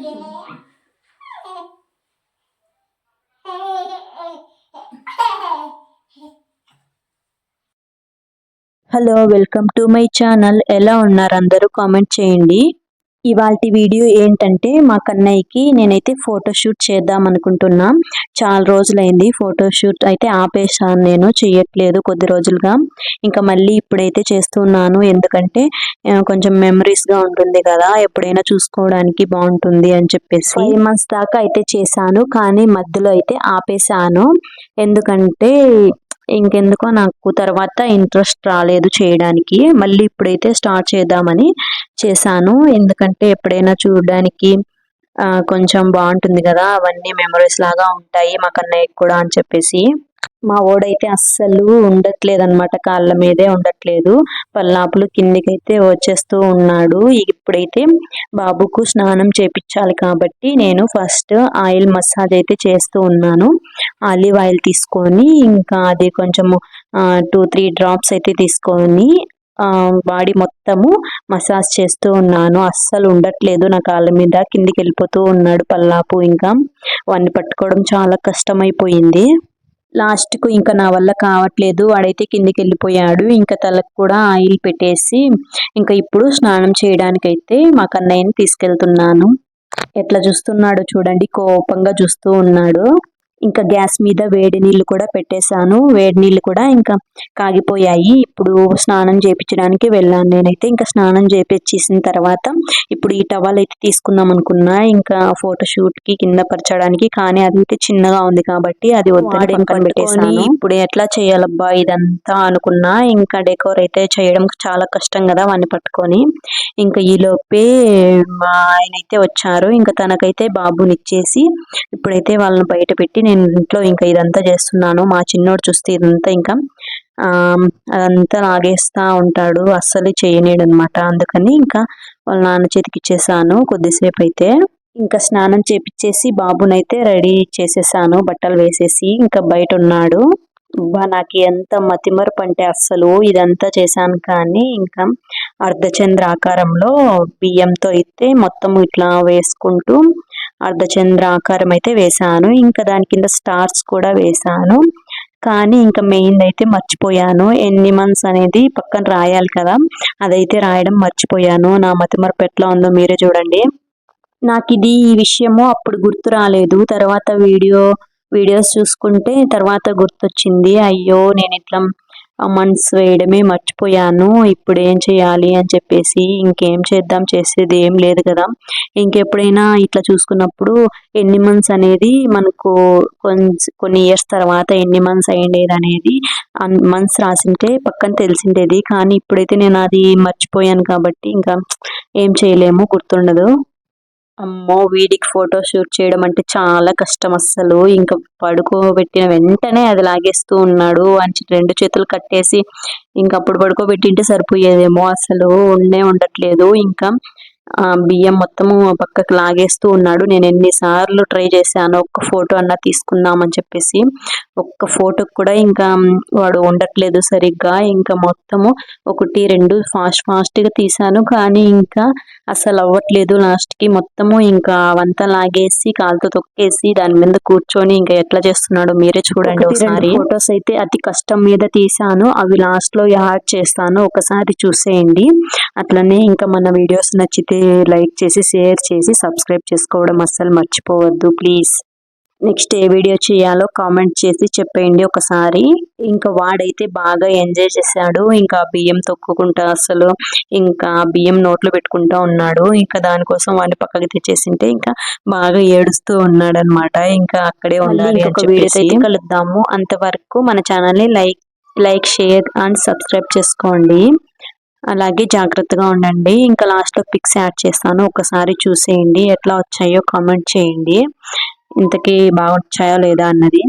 Hello, welcome to my channel. ఎలా ఉన్నారు అందరూ? కామెంట్ చేయండి. ఇవాల్టి వీడియో ఏంటంటే మా కన్నయ్యకి నేనైతే ఫోటోషూట్ చేద్దాం అనుకుంటున్నా. చాలా రోజులైంది ఫోటోషూట్ అయితే ఆపేసాను, నేను చేయట్లేదు కొద్ది రోజులుగా. ఇంకా మళ్ళీ ఇప్పుడైతే చేస్తున్నాను, ఎందుకంటే కొంచెం మెమరీస్గా ఉంటుంది కదా, ఎప్పుడైనా చూసుకోవడానికి బాగుంటుంది అని చెప్పేసి 5 months దాకా అయితే చేశాను, కానీ మధ్యలో అయితే ఆపేసాను. ఎందుకంటే ఇంకెందుకో నాకు తర్వాత ఇంట్రెస్ట్ రాలేదు చేయడానికి. మళ్ళీ ఇప్పుడైతే స్టార్ట్ చేద్దామని చేశాను, ఎందుకంటే ఎప్పుడైనా చూడడానికి కొంచెం బాగుంటుంది కదా, అవన్నీ మెమరీస్ లాగా ఉంటాయి మా కన్నయ్యకి కూడా అని చెప్పేసి. మా ఓడైతే అస్సలు ఉండట్లేదు అనమాట, కాళ్ళ మీదే ఉండట్లేదు. పల్లాపులు కిందికైతే వచ్చేస్తూ ఉన్నాడు. ఇప్పుడైతే బాబుకు స్నానం చేపించాలి కాబట్టి నేను ఫస్ట్ ఆయిల్ మసాజ్ అయితే చేస్తూ ఉన్నాను. ఆలివ్ ఆయిల్ తీసుకొని ఇంకా అది కొంచెము 2-3 drops అయితే తీసుకొని బాడీ మొత్తము మసాజ్ చేస్తూ ఉన్నాను. అస్సలు ఉండట్లేదు నా కాళ్ళ మీద, కిందికి వెళ్ళిపోతూ ఉన్నాడు పల్లాపు. ఇంకా వాడిని పట్టుకోవడం చాలా కష్టమైపోయింది. లాస్ట్కు ఇంకా నా వల్ల కావట్లేదు, వాడైతే కిందికి వెళ్ళిపోయాడు. ఇంకా తలకు కూడా ఆయిల్ పెట్టేసి ఇంకా ఇప్పుడు స్నానం చేయడానికైతే మా కన్నయ్యని తీసుకెళ్తున్నాను. ఎట్లా చూస్తున్నాడు చూడండి, కోపంగా చూస్తూ ఉన్నాడు. ఇంకా గ్యాస్ మీద వేడి నీళ్ళు కూడా పెట్టేశాను. వేడి నీళ్ళు కూడా ఇంకా కాగిపోయాయి. ఇప్పుడు స్నానం చేయించడానికి వెళ్ళాను నేనైతే. ఇంకా స్నానం చేయించేసిన తర్వాత ఇప్పుడు ఈ టవల్ అయితే తీసుకుందాం అనుకున్నా, ఇంకా ఫోటోషూట్కి కింద పరచడానికి. కానీ అది చిన్నగా ఉంది కాబట్టి అది వద్దని పక్కన పెట్టేశాను. ఇప్పుడు ఎట్లా చేయాలబ్బా ఇదంతా అనుకున్నా. ఇంకా డెకోర్ అయితే చేయడం చాలా కష్టం కదా వాడిని పట్టుకొని. ఇంకా ఈలోపే మా ఆయన అయితే వచ్చారు. ఇంకా తనకైతే బాబునిచ్చేసి ఇప్పుడైతే వాళ్ళని బయట పెట్టి నేను ఇంట్లో ఇంకా ఇదంతా చేస్తున్నాను. మా చిన్నోడు చూస్తే ఇదంతా ఇంకా అదంతా లాగేస్తా ఉంటాడు, అస్సలు చేయలేడు అనమాట. అందుకని ఇంకా వాళ్ళ నాన్న చేతికి ఇచ్చేసాను కొద్దిసేపు అయితే. ఇంకా స్నానం చేపిచ్చేసి బాబునైతే రెడీ చేసేసాను, బట్టలు వేసేసి. ఇంకా బయట ఉన్నాడు. నాకు ఎంత మతిమరుపు అంటే అస్సలు ఇదంతా చేశాను. కానీ ఇంకా అర్ధచంద్ర ఆకారంలో బియ్యంతో అయితే మొత్తం ఇట్లా వేసుకుంటూ అర్ధచంద్ర ఆకారం అయితే వేసాను. ఇంకా దాని కింద స్టార్స్ కూడా వేసాను. కానీ ఇంకా మెయిన్ అయితే మర్చిపోయాను, ఎన్ని మంత్స్ అనేది పక్కన రాయాలి కదా, అదైతే రాయడం మర్చిపోయాను. నా మతిమరుపు ఎట్లా ఉందో మీరే చూడండి. నాకు ఈ విషయము అప్పుడు గుర్తు రాలేదు, తర్వాత వీడియోస్ చూసుకుంటే తర్వాత గుర్తొచ్చింది. అయ్యో నేను ఇట్లా మంత్స్ వేయడమే మర్చిపోయాను, ఇప్పుడు ఏం చేయాలి అని చెప్పేసి. ఇంకేం చేద్దాం, చేసేది ఏం లేదు కదా. ఇంకెప్పుడైనా ఇట్లా చూసుకున్నప్పుడు ఎన్ని మంత్స్ అనేది మనకు కొన్ని ఇయర్స్ తర్వాత ఎన్ని మంత్స్ అయ్యేది అనేది మంత్స్ రాసింటే పక్కన తెలిసిండేది. కానీ ఇప్పుడైతే నేను అది మర్చిపోయాను కాబట్టి ఇంకా ఏం చేయలేము, గుర్తుండదు. అమ్మో, వీడికి ఫోటో షూట్ చేయడం అంటే చాలా కష్టం అస్సలు. ఇంకా పడుకోబెట్టిన వెంటనే అది లాగేస్తూ ఉన్నాడు. అని 2 చేతులు కట్టేసి ఇంకా అప్పుడు పడుకోబెట్టింటే సరిపోయేదేమో, అసలు ఉండట్లేదు. ఇంకా బియ్యం మొత్తము పక్కకు లాగేస్తూ ఉన్నాడు. నేను ఎన్నిసార్లు ట్రై చేశాను ఒక్క ఫోటో అన్నా తీసుకుందామని చెప్పేసి. ఒక్క ఫోటోకి కూడా ఇంకా వాడు ఉండట్లేదు సరిగ్గా. ఇంకా మొత్తము 1-2 ఫాస్ట్గా తీసాను, కానీ ఇంకా అసలు అవ్వట్లేదు. లాస్ట్కి మొత్తము ఇంకా అవంతా లాగేసి కాలుతో తొక్కేసి దాని మీద కూర్చొని ఇంకా ఎట్లా చేస్తున్నాడో మీరే చూడండి ఒకసారి. ఫొటోస్ అయితే అతి కష్టం మీద తీసాను, అవి లాస్ట్ లో యాడ్ చేస్తాను, ఒకసారి చూసేయండి. అట్లనే ఇంకా మన వీడియోస్ నచ్చితే లైక్ చేసి, షేర్ చేసి, సబ్స్క్రైబ్ చేసుకోవడం అస్సలు మర్చిపోవద్దు ప్లీజ్. నెక్స్ట్ ఏ వీడియో చేయాలో కామెంట్ చేసి చెప్పేయండి ఒకసారి. ఇంకా వాడైతే బాగా ఎంజాయ్ చేశాడు. ఇంకా బియ్యం తొక్కుకుంటా అసలు ఇంకా బియ్యం నోట్లో పెట్టుకుంటా ఉన్నాడు. ఇంకా దానికోసం వాడిని పక్కకి తెచ్చేసింటే ఇంకా బాగా ఏడుస్తూ ఉన్నాడు అనమాట. ఇంకా అక్కడే ఉండాలి అని చెప్పేసి. కలుద్దాము, అంతవరకు మన ఛానల్ని లైక్ షేర్ అండ్ సబ్స్క్రైబ్ చేసుకోండి. అలాగే జాగ్రత్తగా ఉండండి. ఇంకా లాస్ట్లో పిక్స్ యాడ్ చేస్తాను, ఒకసారి చూసేయండి. ఎట్లా వచ్చాయో కామెంట్ చేయండి, ఇంతకీ బాగా వచ్చాయో లేదా అన్నది.